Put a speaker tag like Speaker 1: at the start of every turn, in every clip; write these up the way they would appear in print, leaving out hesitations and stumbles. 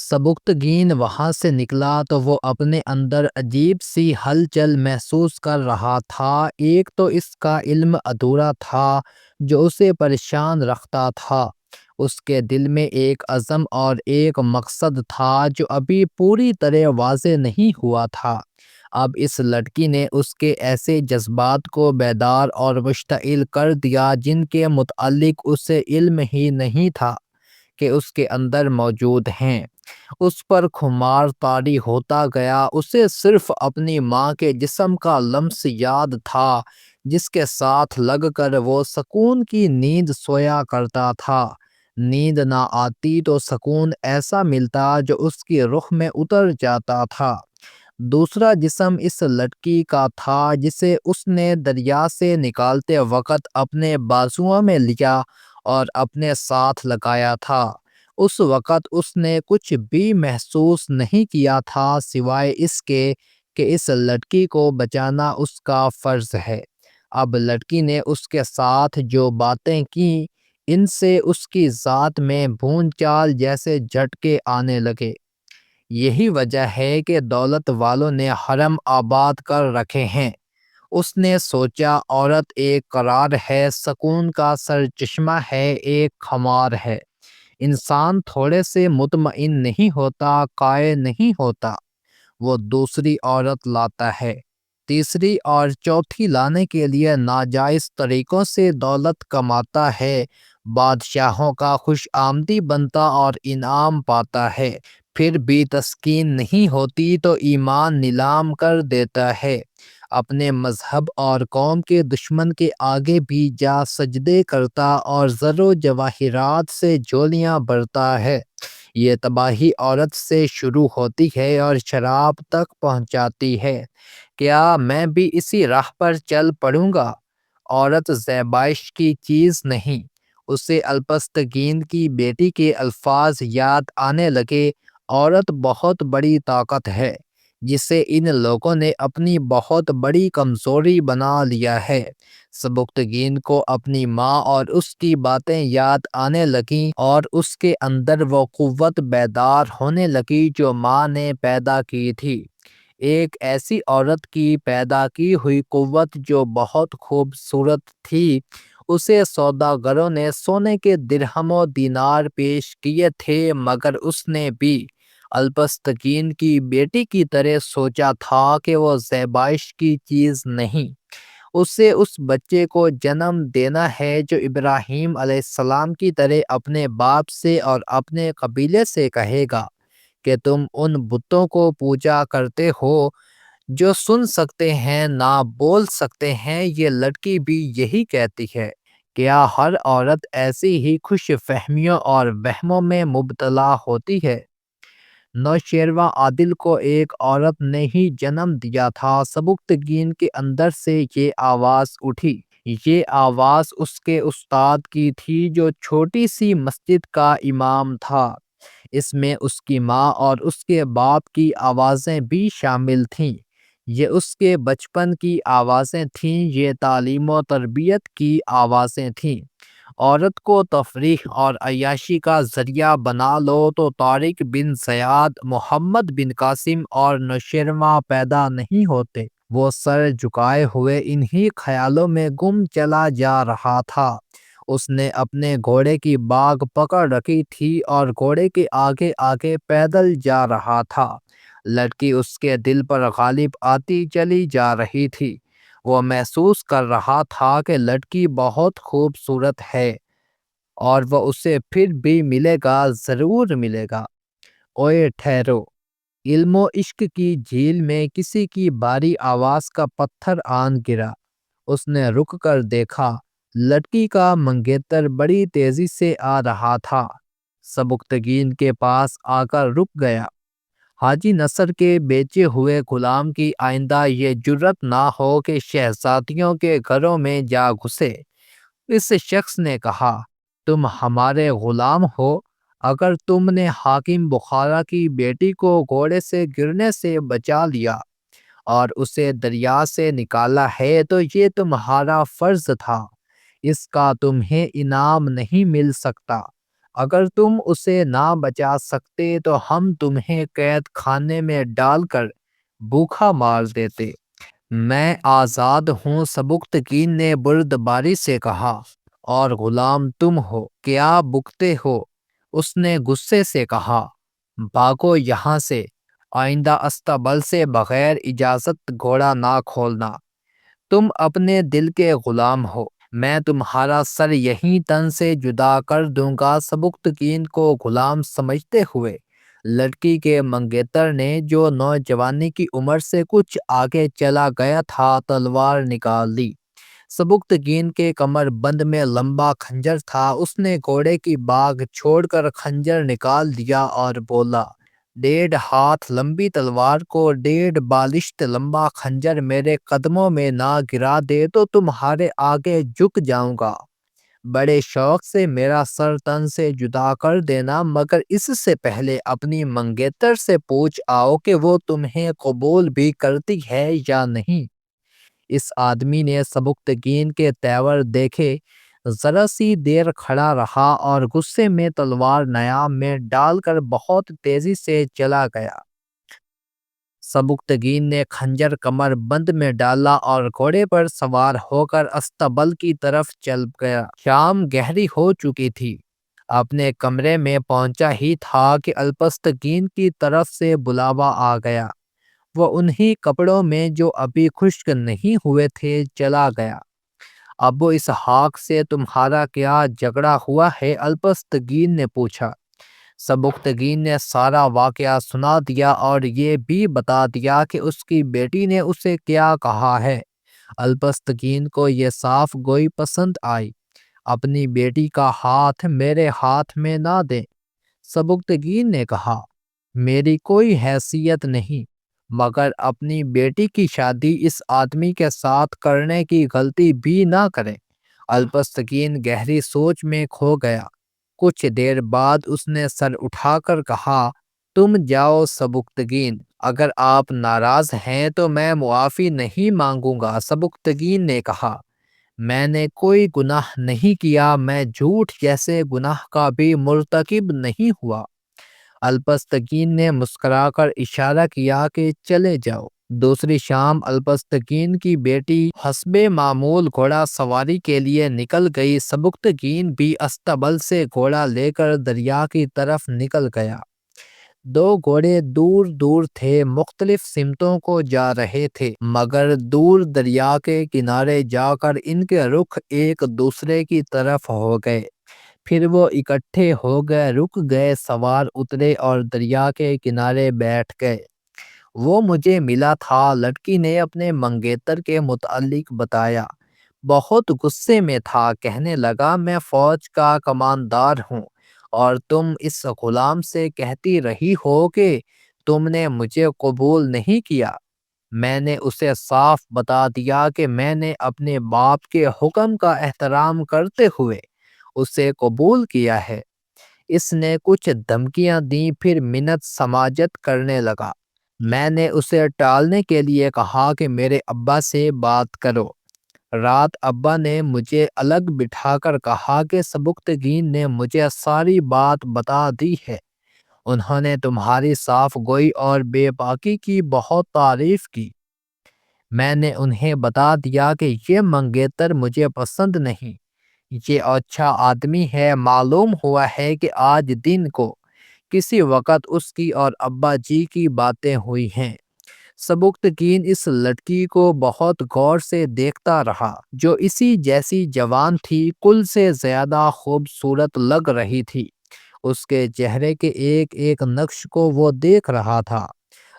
Speaker 1: سبکتگین وہاں سے نکلا تو وہ اپنے اندر عجیب سی ہلچل محسوس کر رہا تھا۔ ایک تو اس کا علم ادھورا تھا جو اسے پریشان رکھتا تھا۔ اس کے دل میں ایک عزم اور ایک مقصد تھا جو ابھی پوری طرح واضح نہیں ہوا تھا۔ اب اس لڑکی نے اس کے ایسے جذبات کو بیدار اور مشتعل کر دیا جن کے متعلق اسے علم ہی نہیں تھا کہ اس کے اندر موجود ہیں۔ اس پر خمار طاری ہوتا گیا۔ اسے صرف اپنی ماں کے جسم کا لمس یاد تھا جس کے ساتھ لگ کر وہ سکون کی نیند سویا کرتا تھا۔ نیند نہ آتی تو سکون ایسا ملتا جو اس کی رخ میں اتر جاتا تھا۔ دوسرا جسم اس لڑکی کا تھا جسے اس نے دریا سے نکالتے وقت اپنے بازوؤں میں لیا اور اپنے ساتھ لگایا تھا۔ اس وقت اس نے کچھ بھی محسوس نہیں کیا تھا سوائے اس کے کہ اس لڑکی کو بچانا اس کا فرض ہے۔ اب لڑکی نے اس کے ساتھ جو باتیں کیں ان سے اس کی ذات میں بھون چال جیسے جھٹکے آنے لگے۔ یہی وجہ ہے کہ دولت والوں نے حرم آباد کر رکھے ہیں۔ اس نے سوچا، عورت ایک قرار ہے، سکون کا سرچشمہ ہے، ایک خمار ہے۔ انسان تھوڑے سے مطمئن نہیں ہوتا، قائل نہیں ہوتا۔ وہ دوسری عورت لاتا ہے، تیسری اور چوتھی لانے کے لیے ناجائز طریقوں سے دولت کماتا ہے، بادشاہوں کا خوش آمدی بنتا اور انعام پاتا ہے۔ پھر بھی تسکین نہیں ہوتی تو ایمان نیلام کر دیتا ہے۔ اپنے مذہب اور قوم کے دشمن کے آگے بھی جا سجدے کرتا اور زر و جواہرات سے جھولیاں بھرتا ہے۔ یہ تباہی عورت سے شروع ہوتی ہے اور شراب تک پہنچاتی ہے۔ کیا میں بھی اسی راہ پر چل پڑوں گا؟ عورت زیبائش کی چیز نہیں۔ اسے الپستگین کی بیٹی کے الفاظ یاد آنے لگے۔ عورت بہت بڑی طاقت ہے جسے ان لوگوں نے اپنی بہت بڑی کمزوری بنا لیا ہے۔ سبکتگین کو اپنی ماں اور اس کی باتیں یاد آنے لگیں اور اس کے اندر وہ قوت بیدار ہونے لگی جو ماں نے پیدا کی تھی۔ ایک ایسی عورت کی پیدا کی ہوئی قوت جو بہت خوبصورت تھی۔ اسے سوداگروں نے سونے کے درہم و دینار پیش کیے تھے مگر اس نے بھی الپستگین کی بیٹی کی طرح سوچا تھا کہ وہ زیبائش کی چیز نہیں۔ اسے اس بچے کو جنم دینا ہے جو ابراہیم علیہ السلام کی طرح اپنے باپ سے اور اپنے قبیلے سے کہے گا کہ تم ان بتوں کو پوجا کرتے ہو جو سن سکتے ہیں نہ بول سکتے ہیں۔ یہ لڑکی بھی یہی کہتی ہے۔ کیا ہر عورت ایسی ہی خوش فہمیوں اور وہموں میں مبتلا ہوتی ہے؟ نوشیروان عادل کو ایک عورت نے ہی جنم دیا تھا۔ سبکتگین کے اندر سے یہ آواز اٹھی۔ یہ آواز اس کے استاد کی تھی جو چھوٹی سی مسجد کا امام تھا۔ اس میں اس کی ماں اور اس کے باپ کی آوازیں بھی شامل تھیں۔ یہ اس کے بچپن کی آوازیں تھیں، یہ تعلیم و تربیت کی آوازیں تھیں۔ عورت کو تفریح اور عیاشی کا ذریعہ بنا لو تو طارق بن زیاد، محمد بن قاسم اور نوشیروان پیدا نہیں ہوتے۔ وہ سر جھکائے ہوئے انہی خیالوں میں گم چلا جا رہا تھا۔ اس نے اپنے گھوڑے کی باگ پکڑ رکھی تھی اور گھوڑے کے آگے آگے پیدل جا رہا تھا۔ لڑکی اس کے دل پر غالب آتی چلی جا رہی تھی۔ وہ محسوس کر رہا تھا کہ لڑکی بہت خوبصورت ہے اور وہ اسے پھر بھی ملے گا، ضرور ملے گا۔ اوئے ٹھہرو! علم و عشق کی جھیل میں کسی کی بھاری آواز کا پتھر آن گرا۔ اس نے رک کر دیکھا۔ لڑکی کا منگیتر بڑی تیزی سے آ رہا تھا۔ سبکتگین کے پاس آ کر رک گیا۔ حاجی نصر کے بیچے ہوئے غلام کی آئندہ یہ جرأت نہ ہو کہ شہزادیوں کے گھروں میں جا گھسے۔ اس شخص نے کہا، تم ہمارے غلام ہو؟ اگر تم نے حاکم بخارا کی بیٹی کو گھوڑے سے گرنے سے بچا لیا اور اسے دریا سے نکالا ہے تو یہ تمہارا فرض تھا۔ اس کا تمہیں انعام نہیں مل سکتا۔ اگر تم اسے نہ بچا سکتے تو ہم تمہیں قید خانے میں ڈال کر بھوکا مار دیتے۔ میں آزاد ہوں، سبکتگین نے بردباری سے کہا، اور غلام تم ہو، کیا بکتے ہو؟ اس نے غصے سے کہا، بھاگو یہاں سے، آئندہ استبل سے بغیر اجازت گھوڑا نہ کھولنا۔ تم اپنے دل کے غلام ہو، میں تمہارا سر یہیں تن سے جدا کر دوں گا۔ سبکتگین کو غلام سمجھتے ہوئے لڑکی کے منگیتر نے، جو نوجوانی کی عمر سے کچھ آگے چلا گیا تھا، تلوار نکال لی۔ سبکتگین کے کمر بند میں لمبا خنجر تھا۔ اس نے گھوڑے کی باگھ چھوڑ کر خنجر نکال دیا اور بولا، 1.5 ہاتھ لمبی تلوار کو 1.5 بالشت لمبا خنجر میرے قدموں میں نہ گرا دے تو تمہارے آگے جھک جاؤں گا۔ بڑے شوق سے میرا سر تن سے جدا کر دینا، مگر اس سے پہلے اپنی منگیتر سے پوچھ آؤ کہ وہ تمہیں قبول بھی کرتی ہے یا نہیں۔ اس آدمی نے سبکتگین کے تیور دیکھے، ذرا سی دیر کھڑا رہا اور غصے میں تلوار نیام میں ڈال کر بہت تیزی سے چلا گیا۔ سبکتگین نے خنجر کمر بند میں ڈالا اور گھوڑے پر سوار ہو کر استبل کی طرف چل گیا۔ شام گہری ہو چکی تھی۔ اپنے کمرے میں پہنچا ہی تھا کہ الپستگین کی طرف سے بلاوا آ گیا۔ وہ انہی کپڑوں میں جو ابھی خشک نہیں ہوئے تھے چلا گیا۔ ابو اسحاق سے تمہارا کیا جھگڑا ہوا ہے؟ الپستگین نے پوچھا۔ سبکتگین نے سارا واقعہ سنا دیا اور یہ بھی بتا دیا کہ اس کی بیٹی نے اسے کیا کہا ہے۔ الپستگین کو یہ صاف گوئی پسند آئی۔ اپنی بیٹی کا ہاتھ میرے ہاتھ میں نہ دیں، سبکتگین نے کہا، میری کوئی حیثیت نہیں، مگر اپنی بیٹی کی شادی اس آدمی کے ساتھ کرنے کی غلطی بھی نہ کریں۔ الپستگین گہری سوچ میں کھو گیا۔ کچھ دیر بعد اس نے سر اٹھا کر کہا، تم جاؤ سبکتگین، اگر آپ ناراض ہیں تو میں معافی نہیں مانگوں گا۔ سبکتگین نے کہا، میں نے کوئی گناہ نہیں کیا، میں جھوٹ جیسے گناہ کا بھی مرتکب نہیں ہوا۔ الپستگین نے مسکرا کر اشارہ کیا کہ چلے جاؤ۔ دوسری شام الپستگین کی بیٹی حسب معمول گھوڑا سواری کے لیے نکل گئی۔ سبکتگین بھی استبل سے گھوڑا لے کر دریا کی طرف نکل گیا۔ دو گھوڑے دور دور تھے، مختلف سمتوں کو جا رہے تھے، مگر دور دریا کے کنارے جا کر ان کے رخ ایک دوسرے کی طرف ہو گئے۔ پھر وہ اکٹھے ہو گئے، رک گئے، سوار اترے اور دریا کے کنارے بیٹھ گئے۔ وہ مجھے ملا تھا، لڑکی نے اپنے منگیتر کے متعلق بتایا۔ بہت غصے میں تھا، کہنے لگا، میں فوج کا کماندار ہوں اور تم اس غلام سے کہتی رہی ہو کہ تم نے مجھے قبول نہیں کیا۔ میں نے اسے صاف بتا دیا کہ میں نے اپنے باپ کے حکم کا احترام کرتے ہوئے اسے قبول کیا ہے۔ اس نے کچھ دھمکیاں دیں، پھر منت سماجت کرنے لگا۔ میں نے اسے ٹالنے کے لیے کہا کہ میرے ابا سے بات کرو۔ رات ابا نے مجھے الگ بٹھا کر کہا کہ سبکتگین نے مجھے ساری بات بتا دی ہے۔ انہوں نے تمہاری صاف گوئی اور بے باکی کی بہت تعریف کی۔ میں نے انہیں بتا دیا کہ یہ منگیتر مجھے پسند نہیں، یہ اچھا آدمی ہے۔ معلوم ہوا ہے کہ آج دن کو کسی وقت اس کی اور ابا جی کی باتیں ہوئی ہیں۔ سبکتگین اس لڑکی کو بہت غور سے دیکھتا رہا، جو اسی جیسی جوان تھی، کل سے زیادہ خوبصورت لگ رہی تھی۔ اس کے چہرے کے ایک ایک نقش کو وہ دیکھ رہا تھا۔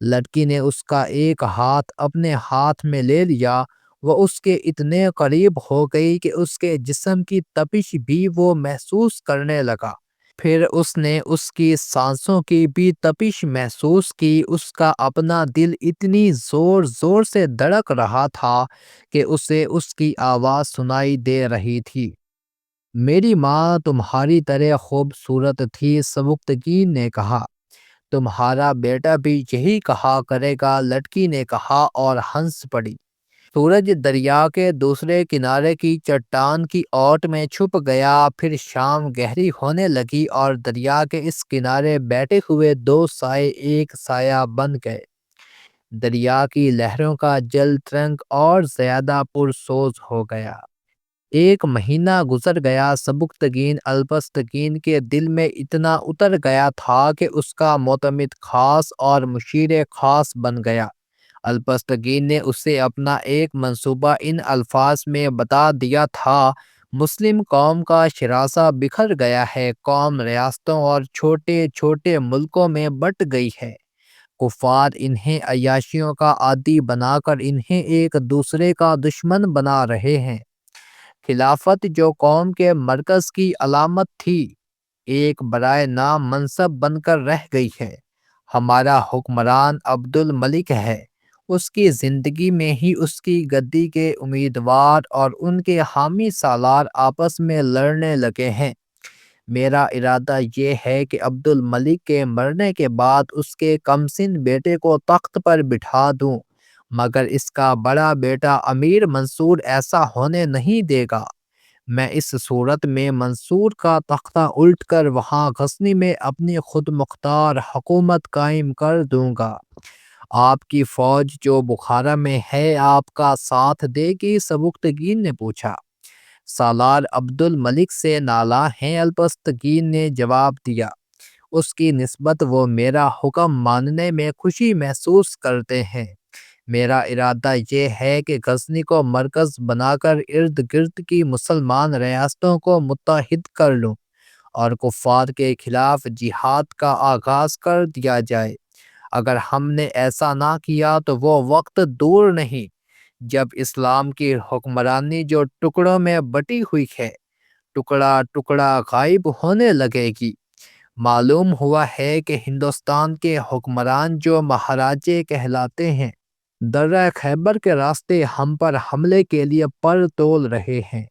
Speaker 1: لڑکی نے اس کا ایک ہاتھ اپنے ہاتھ میں لے لیا۔ وہ اس کے اتنے قریب ہو گئی کہ اس کے جسم کی تپش بھی وہ محسوس کرنے لگا۔ پھر اس نے اس کی سانسوں کی بھی تپش محسوس کی۔ اس کا اپنا دل اتنی زور زور سے دھڑک رہا تھا کہ اسے اس کی آواز سنائی دے رہی تھی۔ میری ماں تمہاری طرح خوبصورت تھی، سبکتگین نے کہا۔ تمہارا بیٹا بھی یہی کہا کرے گا، لڑکی نے کہا اور ہنس پڑی۔ سورج دریا کے دوسرے کنارے کی چٹان کی اوٹ میں چھپ گیا۔ پھر شام گہری ہونے لگی اور دریا کے اس کنارے بیٹھے ہوئے دو سائے ایک سایہ بن گئے۔ دریا کی لہروں کا جل ترنگ اور زیادہ پرسوز ہو گیا۔ ایک مہینہ گزر گیا۔ سبکتگین الپستگین کے دل میں اتنا اتر گیا تھا کہ اس کا معتمد خاص اور مشیر خاص بن گیا۔ الپستگین نے اسے اپنا ایک منصوبہ ان الفاظ میں بتا دیا تھا: مسلم قوم کا شراسہ بکھر گیا ہے، قوم ریاستوں اور چھوٹے چھوٹے ملکوں میں بٹ گئی ہے۔ کفار انہیں عیاشیوں کا عادی بنا کر انہیں ایک دوسرے کا دشمن بنا رہے ہیں۔ خلافت جو قوم کے مرکز کی علامت تھی، ایک برائے نام منصب بن کر رہ گئی ہے۔ ہمارا حکمران عبد الملک ہے۔ اس کی زندگی میں ہی اس کی گدی کے امیدوار اور ان کے حامی سالار آپس میں لڑنے لگے ہیں۔ میرا ارادہ یہ ہے کہ عبد الملک کے مرنے کے بعد اس کے کمسن بیٹے کو تخت پر بٹھا دوں، مگر اس کا بڑا بیٹا امیر منصور ایسا ہونے نہیں دے گا۔ میں اس صورت میں منصور کا تختہ الٹ کر وہاں غزنی میں اپنی خود مختار حکومت قائم کر دوں گا۔ آپ کی فوج جو بخارا میں ہے آپ کا ساتھ دے گی؟ سبکتگین نے پوچھا۔ سالار عبد الملک سے نالاں ہیں، الپستگین نے جواب دیا۔ اس کی نسبت وہ میرا حکم ماننے میں خوشی محسوس کرتے ہیں۔ میرا ارادہ یہ ہے کہ غزنی کو مرکز بنا کر ارد گرد کی مسلمان ریاستوں کو متحد کر لوں اور کفار کے خلاف جہاد کا آغاز کر دیا جائے۔ اگر ہم نے ایسا نہ کیا تو وہ وقت دور نہیں جب اسلام کی حکمرانی جو ٹکڑوں میں بٹی ہوئی ہے، ٹکڑا ٹکڑا غائب ہونے لگے گی۔ معلوم ہوا ہے کہ ہندوستان کے حکمران جو مہاراجے کہلاتے ہیں، درہ خیبر کے راستے ہم پر حملے کے لیے پر تول رہے ہیں۔